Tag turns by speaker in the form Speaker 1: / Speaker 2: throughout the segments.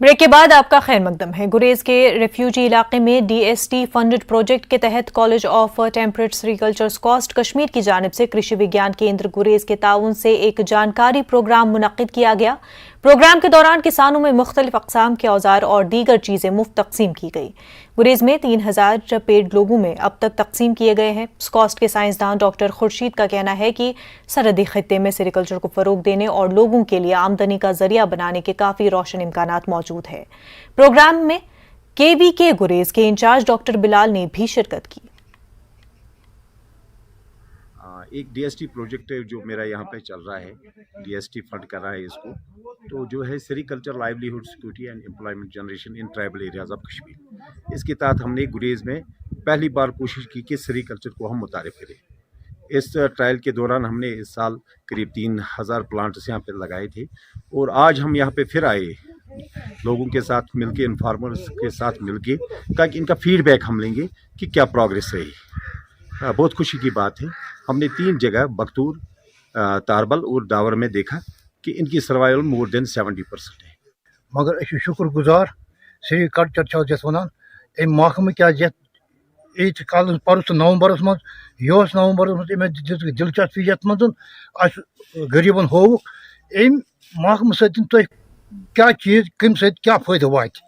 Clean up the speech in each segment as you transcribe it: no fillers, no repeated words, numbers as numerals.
Speaker 1: Break के बाद आपका खैर मकदम है। गुरेज के रेफ्यूजी इलाके में DST फंडेड प्रोजेक्ट के तहत college of temperate sericulture SKUAST Kashmir की जानिब से कृषि विज्ञान केंद्र गुरेज के ताउन से एक जानकारी प्रोग्राम मुनक्किद किया गया। प्रोग्राम के दौरान किसानों में मुख्तलिफ अक़साम के औजार और दीगर चीज़ें मुफ्त तकसीम की गई। गुरेज में 3000 पेड़ लोगों में अब तक तकसीम किए गए हैं। स्कॉस्ट के साइंसदान डॉक्टर खुर्शीद का कहना है कि सरहदी खित्ते में सेरीकल्चर को फ़रोग देने और लोगों के लिए आमदनी का जरिया बनाने के काफ़ी रोशन इम्कानात मौजूद है। प्रोग्राम में KVK गुरेज के इंचार्ज डॉक्टर बिलाल ने भी शिरकत की।
Speaker 2: एक DST प्रोजेक्ट है जो मेरा यहाँ पे चल रहा है, DST फंड कर रहा है इसको, तो जो है sericulture livelihood security and employment generation in tribal areas of Kashmir. इसके तहत हमने गुरेज में पहली बार कोशिश की कि सेरीकल्चर को हम मुतारिफ करें। इस ट्रायल के दौरान हमने इस साल करीब 3000 प्लांट्स यहाँ पे लगाए थे और आज हम यहाँ पे फिर आए लोगों के साथ मिलके, इन्फॉर्मर्स के साथ मिलके, ताकि इनका फीडबैक हम लेंगे कि क्या प्रोग्रेस रही। बहुत खुशी की बात है, हमने 3 जगह बख्तूर, तारबल और दावर में देखा कि इनकी सर्वाइवल मोर देन 70% है।
Speaker 3: मगर शुक्र गुजार सेरीकल्चर वन महकमे क्या यीत कल परस नवंबरस मज नवंबरस मज दिलचस्पी ये मज गरीबन होवुक अम महकमे सत क्या चीज कम क्या फायदा वात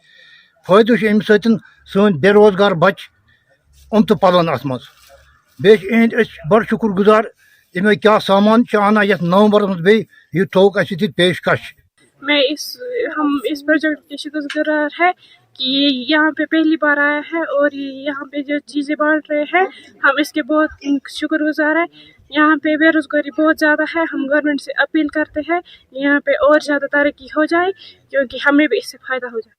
Speaker 3: फायदा अम सन बेरोजगार बच तो पलन अत मज बेहद बड़ शुक्र गुजार अमे क्या सामान आना ये नवंबर मज ये थोक पेशकश।
Speaker 4: हम इस प्रोजेक्ट के शुक्रगुजार है कि ये यहाँ पे पहली बार आया है और ये यहाँ पे जो चीज़ें बांट रहे हैं हम इसके बहुत शुक्रगुजार है। यहाँ पे बेरोजगारी बहुत ज़्यादा है। हम गवर्नमेंट से अपील करते हैं यहाँ पे और ज़्यादा तरक्की हो जाए क्योंकि हमें भी इससे फ़ायदा हो जाए।